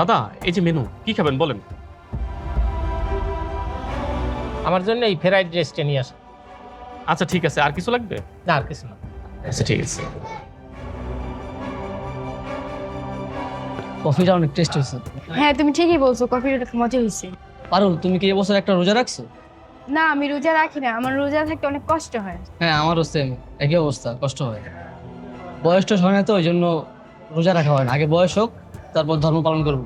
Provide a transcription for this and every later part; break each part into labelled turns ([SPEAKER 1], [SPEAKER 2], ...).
[SPEAKER 1] দাদা, এই যে মেনু, কি খাবেন বলেন?
[SPEAKER 2] আমার জন্য এই ফ্রাইড রাইসটা নিয়ে আসা।
[SPEAKER 1] আচ্ছা ঠিক আছে, আর কিছু লাগবে?
[SPEAKER 2] না, আর কিছু না।
[SPEAKER 1] আচ্ছা ঠিক আছে।
[SPEAKER 3] কফিটা অনেক টেস্ট হয়েছে।
[SPEAKER 4] হ্যাঁ, তুমি ঠিকই বলছো, কফিটা অনেক মজা হয়েছে।
[SPEAKER 3] পারুল, তুমি কি এবছর একটা রোজা রাখছো?
[SPEAKER 4] না, আমি রোজা রাখি না, আমার রোজা থাকতে অনেক কষ্ট হয়।
[SPEAKER 3] হ্যাঁ, আমারও সেম একই অবস্থা, কষ্ট হয়। বয়সটা হয় না তো, ওই জন্য রোজা রাখা হয় না। আগে বয়স হোক, তারপর ধর্ম পালন করবো।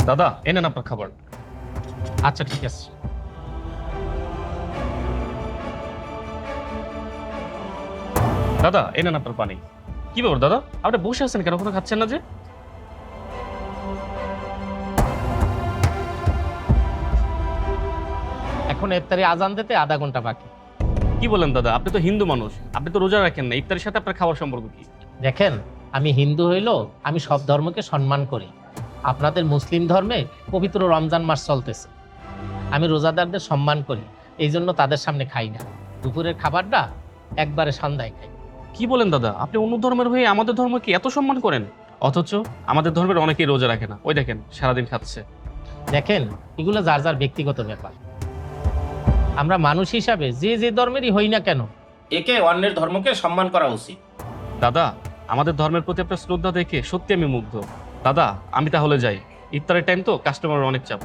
[SPEAKER 1] দাদা, এনেন আপনার খাবার।
[SPEAKER 2] আচ্ছা ঠিক আছে।
[SPEAKER 1] দাদা, এনেন আপনার পানি। কি ব্যাপার দাদা, আপনি বসে আছেন কেন, কোনো খাচ্ছেন না যে?
[SPEAKER 2] এখন ইফতারি আজান দিতে আধা ঘন্টা বাকি।
[SPEAKER 1] কি বলেন দাদা, আপনি তো হিন্দু মানুষ, আপনি তো রোজা রাখেন না, ইফতারের সাথে আপনার খাবার সম্পর্ক কি?
[SPEAKER 2] দেখেন, আমি হিন্দু হইলেও আমি সব ধর্মকে সম্মান করি। আপনাদের মুসলিম ধর্মে পবিত্র রমজান মাস চলতেছে, আমি রোজাদারদের সম্মান করি, এই জন্য তাদের সামনে খাই না। দুপুরের খাবারটা একবারে সন্ধ্যায় খাই।
[SPEAKER 1] কি বলেন দাদা, আপনি অন্য ধর্মের হয়ে আমাদের ধর্মকে এত সম্মান করেন, অথচ আমাদের ধর্মের অনেকেই রোজা রাখে না, ওই দেখেন সারাদিন খাচ্ছে।
[SPEAKER 2] দেখেন, এগুলো যার যার ব্যক্তিগত ব্যাপার। আমরা মানুষ হিসাবে যে যে ধর্মেরই হই না কেন, একে অন্যের ধর্মকে সম্মান করা উচিত।
[SPEAKER 1] দাদা, আমাদের ধর্মের প্রতি আপনার শ্রদ্ধা দেখে সত্যি আমি মুগ্ধ। দাদা, আমি তাহলে যাই, ইফতারের টাইম তো, কাস্টমারের অনেক চাপ।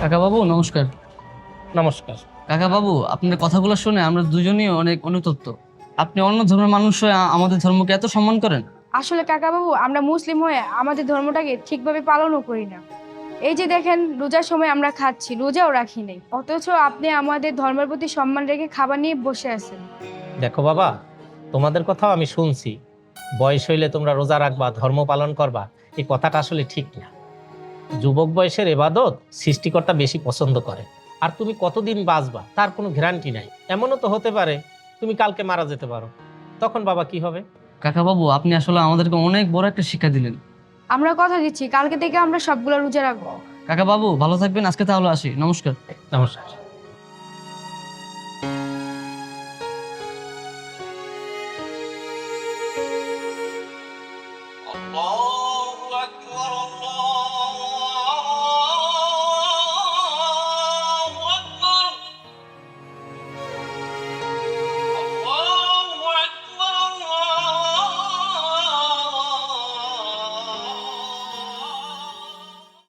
[SPEAKER 3] কাকা বাবু নমস্কার।
[SPEAKER 2] নমস্কার।
[SPEAKER 3] কাকা বাবু, আপনার কথাগুলো শুনে আমরা দুজনেই অনেক অনুতপ্ত। আপনি অন্য ধর্মের মানুষ হয়ে আমাদের ধর্মকে এত সম্মান করেন।
[SPEAKER 4] আসলে কাকাবাবু, আমরা মুসলিম হয়ে আমাদের ধর্মটাকে ঠিকভাবে পালনও করি না। এই যে দেখেন, রোজার সময় আমরা খাচ্ছি, রোজাও রাখি নাই, অথচ আপনি আমাদের ধর্মের প্রতি সম্মান রেখে খাবার নিয়ে বসে আছেন।
[SPEAKER 2] দেখো বাবা, তোমাদের কথাও আমি শুনছি, বয়স হইলে তোমরা রোজা রাখবা, ধর্ম পালন করবা, এই কথাটা আসলে ঠিক না। যুবক বয়সের এবাদত সৃষ্টিকর্তা বেশি পছন্দ করে। আর তুমি কতদিন বাঁচবা তার কোনো গ্যারান্টি নাই। এমনও তো হতে পারে তুমি কালকে মারা যেতে পারো, তখন বাবা কি হবে?
[SPEAKER 3] কাকা বাবু, আপনি আসলে আমাদেরকে অনেক বড় একটা শিক্ষা দিলেন।
[SPEAKER 4] আমরা কথা দিচ্ছি, কালকে থেকে আমরা সবগুলো রোজা রাখবো।
[SPEAKER 3] কাকা বাবু, ভালো থাকবেন, আজকে তাহলে আসি, নমস্কার।
[SPEAKER 2] নমস্কার।
[SPEAKER 5] Allah